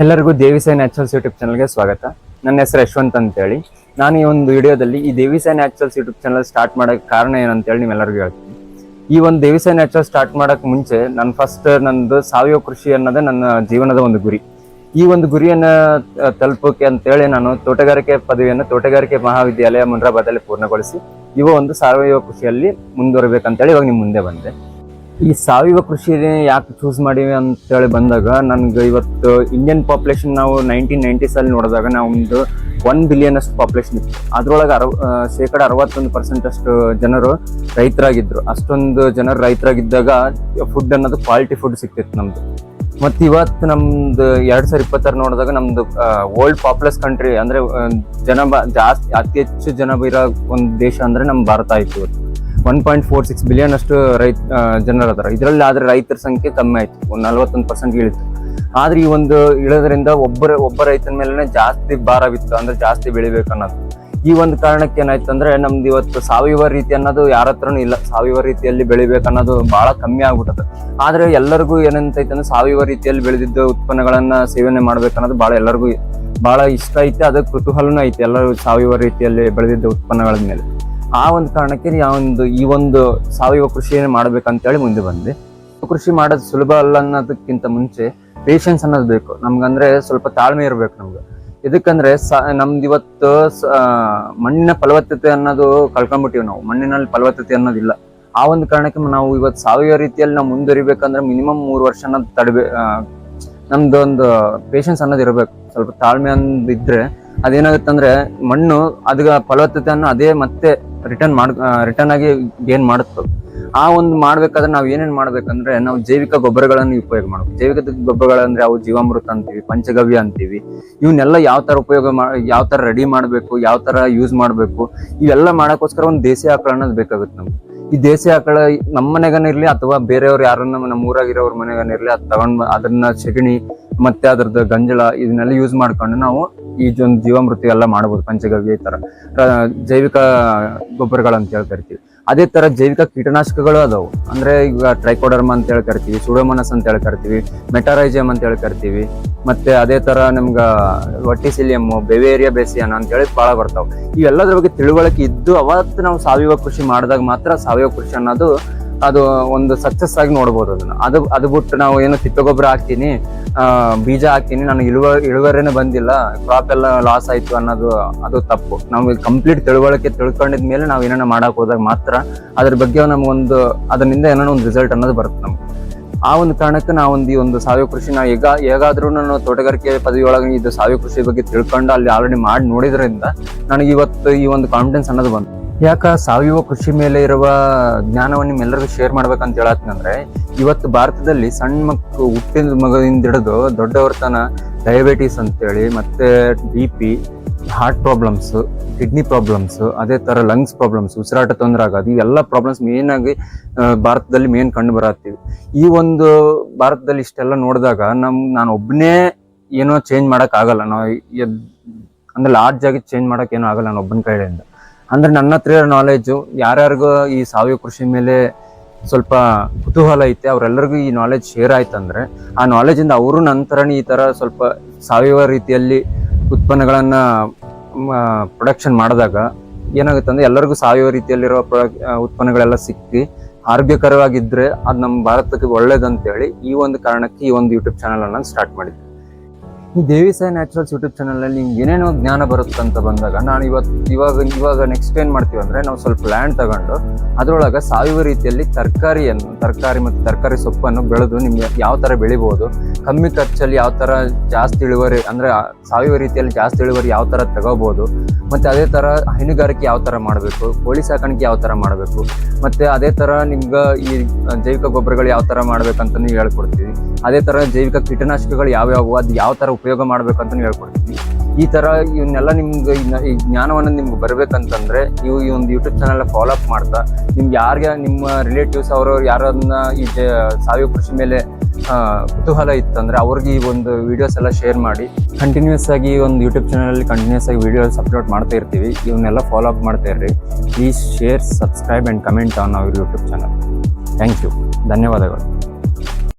ಎಲ್ಲರಿಗೂ ದೇವಿಸಾಯಿ naturals YouTube ಚಾನಲ್ಗೆ ಸ್ವಾಗತ. ನನ್ನ ಹೆಸರು ಯಶವಂತ್ ಅಂತೇಳಿ. ನಾನು ಈ ಒಂದು ವಿಡಿಯೋದಲ್ಲಿ ಈ ದೇವಿಸಾಯಿ ನ್ಯಾಚುರಲ್ಸ್ ಯೂಟ್ಯೂಬ್ ಚಾನಲ್ ಸ್ಟಾರ್ಟ್ ಮಾಡೋಕ್ಕೆ ಕಾರಣ ಏನಂತೇಳಿ ನಿಮ್ಮೆಲ್ಲರಿಗೂ ಹೇಳ್ತೀನಿ. ಈ ಒಂದು ದೇವಿಸಾಯಿ ನ್ಯಾಚುರಲ್ ಸ್ಟಾರ್ಟ್ ಮಾಡೋಕ್ಕೆ ಮುಂಚೆ ನಂದು ಸಾವಯವ ಕೃಷಿ ಅನ್ನೋದೇ ನನ್ನ ಜೀವನದ ಒಂದು ಗುರಿ. ಈ ಒಂದು ಗುರಿಯನ್ನು ತಲುಪೋಕೆ ಅಂತೇಳಿ ನಾನು ತೋಟಗಾರಿಕೆ ಮಹಾವಿದ್ಯಾಲಯ ಮುನ್ರಾಬಾದಲ್ಲಿ ಪೂರ್ಣಗೊಳಿಸಿ ಒಂದು ಸಾವಯವ ಕೃಷಿಯಲ್ಲಿ ಮುಂದುವರಿಬೇಕಂತೇಳಿ ಇವಾಗ ನಿಮ್ಮ ಮುಂದೆ ಬಂದೆ. ಈ ಸಾವಯವ ಕೃಷಿ ಯಾಕೆ ಚೂಸ್ ಮಾಡಿವಿ ಅಂತೇಳಿ ಬಂದಾಗ ನನ್ಗೆ ಇವತ್ತು ಇಂಡಿಯನ್ ಪಾಪ್ಯುಲೇಷನ್ ನಾವು 1990s ನೋಡಿದಾಗ ನಾವು ಒಂದು 1 ಬಿಲಿಯನ್ ಅಷ್ಟು ಪಾಪ್ಯುಲೇಷನ್ ಇತ್ತು. ಅದ್ರೊಳಗೆ 61% ಅಷ್ಟು ಜನರು ರೈತರಾಗಿದ್ರು. ಅಷ್ಟೊಂದು ಜನರು ರೈತರಾಗಿದ್ದಾಗ ಫುಡ್ ಅನ್ನೋದು ಕ್ವಾಲಿಟಿ ಫುಡ್ ಸಿಕ್ತಿತ್ತು ನಮ್ದು. ಮತ್ತು ಇವತ್ತು ನಮ್ದು 2026 ನೋಡಿದಾಗ ನಮ್ದು ವರ್ಲ್ಡ್ ಪಾಪ್ಯುಲಸ್ ಕಂಟ್ರಿ ಅಂದ್ರೆ ಅತಿ ಹೆಚ್ಚು ಜನ ಇರೋ ಒಂದು ದೇಶ ಅಂದ್ರೆ ನಮ್ಮ ಭಾರತ ಆಯ್ತು. ಇವತ್ತು 1.46 ಬಿಲಿಯನ್ ಅಷ್ಟು ಜನರು ಅದಾರ. ಇದರಲ್ಲಿ ಆದ್ರೆ ರೈತರ ಸಂಖ್ಯೆ ಕಮ್ಮಿ ಆಯ್ತು, 41% ಇಳಿತು. ಆದ್ರೆ ಈ ಒಂದು ಇಳೋದ್ರಿಂದ ಒಬ್ಬ ರೈತನ ಮೇಲೆ ಜಾಸ್ತಿ ಭಾರ ಬಿತ್ತು, ಅಂದ್ರೆ ಜಾಸ್ತಿ ಬೆಳಿಬೇಕು ಅನ್ನೋದು. ಈ ಒಂದು ಕಾರಣಕ್ಕೆ ಏನಾಯ್ತು ಅಂದ್ರೆ ನಮ್ದು ಇವತ್ತು ಸಾವಯವ ರೀತಿ ಅನ್ನೋದು ಯಾರ ಹತ್ರನೂ ಇಲ್ಲ. ಸಾವಯವ ರೀತಿಯಲ್ಲಿ ಬೆಳಿಬೇಕನ್ನೋದು ಬಹಳ ಕಮ್ಮಿ ಆಗ್ಬಿಟ್ಟದ. ಆದ್ರೆ ಎಲ್ಲರಿಗೂ ಏನಂತೈತೆ ಅಂದ್ರೆ ಸಾವಯವ ರೀತಿಯಲ್ಲಿ ಬೆಳೆದಿದ್ದ ಉತ್ಪನ್ನಗಳನ್ನ ಸೇವನೆ ಮಾಡ್ಬೇಕನ್ನೋದು ಎಲ್ಲರಿಗೂ ಬಹಳ ಇಷ್ಟ ಐತೆ. ಅದಕ್ಕೆ ಕುತೂಹಲನೂ ಐತೆ ಎಲ್ಲರೂ ಸಾವಯವ ರೀತಿಯಲ್ಲಿ ಬೆಳೆದಿದ್ದ ಉತ್ಪನ್ನಗಳ ಮೇಲೆ. ಆ ಒಂದು ಕಾರಣಕ್ಕೆ ಈ ಒಂದು ಸಾವಯವ ಕೃಷಿಯನ್ನು ಮಾಡ್ಬೇಕಂತೇಳಿ ಮುಂದೆ ಬಂದೆ. ಕೃಷಿ ಮಾಡೋದು ಸುಲಭ ಅಲ್ಲ ಅನ್ನೋದಕ್ಕಿಂತ ಮುಂಚೆ ಪೇಷನ್ಸ್ ಅನ್ನೋದು ಬೇಕು ನಮ್ಗಂದ್ರೆ. ಸ್ವಲ್ಪ ತಾಳ್ಮೆ ಇರ್ಬೇಕು ನಮ್ಗೆ. ಇದಕ್ಕಂದ್ರೆ ನಮ್ದು ಇವತ್ತು ಮಣ್ಣಿನ ಫಲವತ್ತತೆ ಅನ್ನೋದು ಕಳ್ಕೊಂಡ್ಬಿಟ್ಟಿವಿ ನಾವು. ಮಣ್ಣಿನಲ್ಲಿ ಫಲವತ್ತತೆ ಅನ್ನೋದಿಲ್ಲ. ಆ ಒಂದು ಕಾರಣಕ್ಕೆ ನಾವು ಇವತ್ತು ಸಾವಯವ ರೀತಿಯಲ್ಲಿ ನಾವು ಮುಂದುವರಿಬೇಕಂದ್ರೆ ಮಿನಿಮಮ್ 3 ವರ್ಷ ಅನ್ನೋದು ನಮ್ದು ಒಂದು ಪೇಷನ್ಸ್ ಅನ್ನೋದು ಇರಬೇಕು. ಸ್ವಲ್ಪ ತಾಳ್ಮೆ ಅಂದಿದ್ರೆ ಅದೇನಾಗುತ್ತೆ ಅಂದ್ರೆ ಮಣ್ಣು ಅದಕ್ಕೆ ಫಲವತ್ತತೆಯನ್ನು ಅದೇ ಮತ್ತೆ ರಿಟರ್ನ್ ಆಗಿ ಗೇನ್ ಮಾಡುತ್ತೆ. ಆ ಒಂದು ಮಾಡ್ಬೇಕಾದ್ರೆ ನಾವು ಏನೇನ್ ಮಾಡ್ಬೇಕಂದ್ರೆ ನಾವು ಜೈವಿಕ ಗೊಬ್ಬರಗಳನ್ನು ಉಪಯೋಗ ಮಾಡ್ಬೇಕು. ಜೈವಿಕ ಗೊಬ್ಬರಗಳಂದ್ರೆ ಅವು ಜೀವಾಮೃತ ಅಂತೀವಿ, ಪಂಚಗವ್ಯ ಅಂತೀವಿ. ಇವನ್ನೆಲ್ಲ ಯಾವ ತರ ರೆಡಿ ಮಾಡ್ಬೇಕು, ಯಾವ ತರ ಯೂಸ್ ಮಾಡ್ಬೇಕು, ಇವೆಲ್ಲ ಮಾಡಕ್ಕೋಸ್ಕರ ಒಂದು ದೇಸಿ ಆಕಳ ಅನ್ನೋದು ಬೇಕಾಗುತ್ತೆ ನಮ್ಗೆ. ಈ ದೇಸಿ ಆಕಳ ನಮ್ಮ ಮನೆಗನಿರ್ಲಿ ಅಥವಾ ಬೇರೆಯವ್ರು ಯಾರನ್ನ ನಮ್ಮ ಊರಾಗಿರೋವ್ರ ಮನೆಗನಿರ್ಲಿ ಅದು ತಗೊಂಡ್ ಅದನ್ನ ಸೆಗಣಿ ಮತ್ತೆ ಅದ್ರದ್ದು ಗಂಜಲ ಇದನ್ನೆಲ್ಲ ಯೂಸ್ ಮಾಡ್ಕೊಂಡು ನಾವು ಈ ಒಂದು ಜೀವಾಮೃತ ಎಲ್ಲ ಮಾಡ್ಬೋದು. ಪಂಚಗವ್ಯ ಈ ತರ ಜೈವಿಕ ಗೊಬ್ಬರಗಳಂತ ಹೇಳಿ ಕರಿತೀವಿ. ಅದೇ ತರ ಜೈವಿಕ ಕೀಟನಾಶಕಗಳು ಅದಾವು. ಅಂದ್ರೆ ಈಗ ಟ್ರೈಕೋಡರ್ಮ ಅಂತ ಹೇಳಿ ಕರಿತೀವಿ, ಸೂಡೋಮೋನಾಸ್ ಅಂತ ಹೇಳಿ ಕರಿತೀವಿ, ಮೆಟಾರೈಜಿಯಂ ಅಂತ ಹೇಳಿ ಕರಿತೀವಿ. ಮತ್ತೆ ಅದೇ ತರ ನಮ್ಗ ವರ್ಟಿಸಿಲಿಯಂ, ಬೆವೇರಿಯಾ ಬೇಸಿಯಾನ ಅಂತ ಹೇಳಿ ಬಹಳ ಬರ್ತಾವ. ಇವೆಲ್ಲದ್ರ ಬಗ್ಗೆ ತಿಳುವಳಿಕೆ ಇದ್ದು ಅವತ್ತು ನಾವು ಸಾವಯವ ಕೃಷಿ ಮಾಡಿದಾಗ ಮಾತ್ರ ಸಾವಯವ ಕೃಷಿ ಅನ್ನೋದು ಅದು ಒಂದು ಸಕ್ಸಸ್ ಆಗಿ ನೋಡ್ಬೋದು. ಅದು ಬಿಟ್ಟು ನಾವು ಏನೋ ತಿಪ್ಪೆಗೊಬ್ಬರ ಹಾಕ್ತೀನಿ, ಬೀಜ ಹಾಕ್ತೀನಿ, ನನಗೆ ಇಳುವರಿನೇ ಬಂದಿಲ್ಲ, ಕ್ರಾಪ್ ಎಲ್ಲ ಲಾಸ್ ಆಯ್ತು ಅನ್ನೋದು ಅದು ತಪ್ಪು. ನಾವು ಕಂಪ್ಲೀಟ್ ತಿಳ್ಕೊಂಡಿದ್ಮೇಲೆ ನಾವು ಏನೇನೋ ಮಾಡಕ್ ಹೋದಾಗ ಮಾತ್ರ ಅದ್ರ ಬಗ್ಗೆ ನಮ್ಗೊಂದು ಅದರಿಂದ ಏನೋ ಒಂದು ರಿಸಲ್ಟ್ ಅನ್ನೋದು ಬರುತ್ತೆ ನಮ್ಗೆ. ಆ ಒಂದು ಕಾರಣಕ್ಕೆ ಈ ಒಂದು ಸಾವಯವ ಕೃಷಿ ನಾವು ಹೇಗಾದ್ರೂ ನಾನು ತೋಟಗಾರಿಕೆ ಪದವಿ ಒಳಗೆ ಇದು ಸಾವಯವ ಕೃಷಿ ಬಗ್ಗೆ ತಿಳ್ಕೊಂಡು ಅಲ್ಲಿ ಆಲ್ರೆಡಿ ಮಾಡಿ ನೋಡಿದ್ರಿಂದ ನನಗೆ ಇವತ್ತು ಈ ಒಂದು ಕಾನ್ಫಿಡೆನ್ಸ್ ಅನ್ನೋದು ಬಂತು. ಸಾವಯವ ಕೃಷಿ ಮೇಲೆ ಇರುವ ಜ್ಞಾನವನ್ನು ನಿಮ್ಮೆಲ್ಲರಿಗೂ ಶೇರ್ ಮಾಡ್ಬೇಕಂತ ಹೇಳತ್ತಂದ್ರೆ ಇವತ್ತು ಭಾರತದಲ್ಲಿ ಸಣ್ಣ ಹುಟ್ಟಿದ ಮಗದಿಂದ ಹಿಡಿದು ದೊಡ್ಡವರ ತನ ಡಯಾಬಿಟೀಸ್ ಅಂತೇಳಿ, ಮತ್ತೆ BP, heart problems, kidney problems, ಅದೇ ತರ ಲಂಗ್ಸ್ ಪ್ರಾಬ್ಲಮ್ಸ್, ಉಸಿರಾಟ ತೊಂದರೆ ಆಗೋದು, ಇವೆಲ್ಲ ಪ್ರಾಬ್ಲಮ್ಸ್ ಮೇನ್ ಆಗಿ ಭಾರತದಲ್ಲಿ ಮೇನ್ ಕಂಡು ಬರತ್ತೀವಿ. ಈ ಒಂದು ಭಾರತದಲ್ಲಿ ಇಷ್ಟೆಲ್ಲ ನೋಡಿದಾಗ ನಾನು ಒಬ್ಬನೇ ಏನೋ ಚೇಂಜ್ ಮಾಡಕ್ ಆಗಲ್ಲ. ನಾವು ಅಂದ್ರೆ ಲಾರ್ಜ್ ಆಗಿ ಚೇಂಜ್ ಮಾಡಕ್ ಏನೋ ಆಗಲ್ಲ ನಾನು ಒಬ್ಬನ ಕೈಯಿಂದ. ಅಂದ್ರೆ ನನ್ನ ಹತ್ರ ಇರೋ ನಾಲೆಜು ಯಾರ್ಯಾರಿಗೂ ಈ ಸಾವಯವ ಕೃಷಿ ಮೇಲೆ ಸ್ವಲ್ಪ ಕುತೂಹಲ ಐತೆ ಅವ್ರೆಲ್ಲರಿಗೂ ಈ ನಾಲೆಜ್ ಶೇರ್ ಆಯ್ತಂದ್ರೆ ಆ ನಾಲೆಜ್ ಇಂದ ಅವರು ನಂತರನೇ ಈ ತರ ಸ್ವಲ್ಪ ಸಾವಯವ ರೀತಿಯಲ್ಲಿ ಉತ್ಪನ್ನಗಳನ್ನ ಪ್ರೊಡಕ್ಷನ್ ಮಾಡಿದಾಗ ಏನಾಗುತ್ತೆ ಅಂದ್ರೆ ಎಲ್ಲರಿಗೂ ಸಾವಯವ ರೀತಿಯಲ್ಲಿರೋ ಉತ್ಪನ್ನಗಳೆಲ್ಲ ಸಿಕ್ಕಿ ಆರೋಗ್ಯಕರವಾಗಿದ್ರೆ ಅದು ನಮ್ಮ ಭಾರತಕ್ಕೆ ಒಳ್ಳೇದಂತೇಳಿ ಈ ಒಂದು ಕಾರಣಕ್ಕೆ ಈ ಒಂದು ಯೂಟ್ಯೂಬ್ ಚಾನಲ್ ಅನ್ನ ಸ್ಟಾರ್ಟ್ ಮಾಡಿದ್ದೆ. ಈ ದೇವಿಸಾಯಿ ನ್ಯಾಚುರಲ್ಸ್ ಯೂಟ್ಯೂಬ್ ಚಾನಲ್ ಅಲ್ಲಿ ನಿಮ್ಗೆ ಏನೇನೋ ಜ್ಞಾನ ಬರುತ್ತೆ ಅಂತ ಬಂದಾಗ ನಾನು ಇವಾಗ ನೆಕ್ಸ್ಟ್ ಏನ್ ಮಾಡ್ತೀವಿ ಅಂದ್ರೆ ನಾವು ಸ್ವಲ್ಪ ಲ್ಯಾಂಡ್ ತಗೊಂಡು ಅದ್ರೊಳಗೆ ಸಾವಯವ ರೀತಿಯಲ್ಲಿ ತರಕಾರಿ ಮತ್ತು ತರಕಾರಿ ಸೊಪ್ಪನ್ನು ಬೆಳೆದು ನಿಮ್ಗೆ ಯಾವ ತರ ಬೆಳಿಬಹುದು, ಕಮ್ಮಿ ಖರ್ಚಲ್ಲಿ ಯಾವ ತರ ಜಾಸ್ತಿ ಇಳುವರಿ ಅಂದ್ರೆ ಸಾವಯವ ರೀತಿಯಲ್ಲಿ ಜಾಸ್ತಿ ಇಳುವರಿ ಯಾವ ತರ ತಗೋಬಹುದು, ಮತ್ತೆ ಅದೇ ತರ ಹೈನುಗಾರಿಕೆ ಯಾವ ತರ ಮಾಡಬೇಕು, ಕೋಳಿ ಸಾಕಾಣಿಕೆ ಯಾವ ತರ ಮಾಡಬೇಕು, ಮತ್ತೆ ಅದೇ ತರ ನಿಮ್ಗೆ ಈ ಜೈವಿಕ ಗೊಬ್ಬರಗಳು ಯಾವ ತರ ಮಾಡ್ಬೇಕಂತ ಹೇಳ್ಕೊಡ್ತೀವಿ. ಅದೇ ತರ ಜೈವಿಕ ಕೀಟನಾಶಕಗಳು ಯಾವ್ಯಾವು ಅದು ಯಾವ ತರ ಉಪಯೋಗ ಮಾಡ್ಬೇಕಂತ ಹೇಳ್ಕೊಡ್ತೀವಿ. ಈ ತರ ಇವನ್ನೆಲ್ಲ ನಿಮ್ಗೆ ಈ ಜ್ಞಾನವನ್ನು ನಿಮ್ಗೆ ಬರ್ಬೇಕಂತಂದ್ರೆ ನೀವು ಈ ಒಂದು ಯೂಟ್ಯೂಬ್ ಚಾನಲ್ ಫಾಲೋ ಅಪ್ ಮಾಡ್ತಾ ನಿಮ್ಗೆ ಯಾರಿಗೆ ನಿಮ್ಮ ರಿಲೇಟಿವ್ಸ್ ಅವರು ಯಾರನ್ನ ಈ ಸಾವಯವ ಕೃಷಿ ಮೇಲೆ ಕುತೂಹಲ ಇತ್ತಂದ್ರೆ ಅವ್ರಿಗೆ ಈ ಒಂದು ವಿಡಿಯೋಸ್ ಎಲ್ಲ ಶೇರ್ ಮಾಡಿ ಕಂಟಿನ್ಯೂಸ್ ಆಗಿ ಒಂದು ಯೂಟ್ಯೂಬ್ ಚಾನಲ್ ಅಲ್ಲಿ ಕಂಟಿನ್ಯೂಸ್ ಆಗಿ ವಿಡಿಯೋಸ್ ಅಪ್ಲೋಡ್ ಮಾಡ್ತಾ ಇರ್ತೀವಿ. ಇವನ್ನೆಲ್ಲ ಫಾಲೋ ಅಪ್ ಮಾಡ್ತಾ ಇರ್ರಿ. Please share, subscribe and comment on our YouTube channel. Thank you. ಧನ್ಯವಾದಗಳು.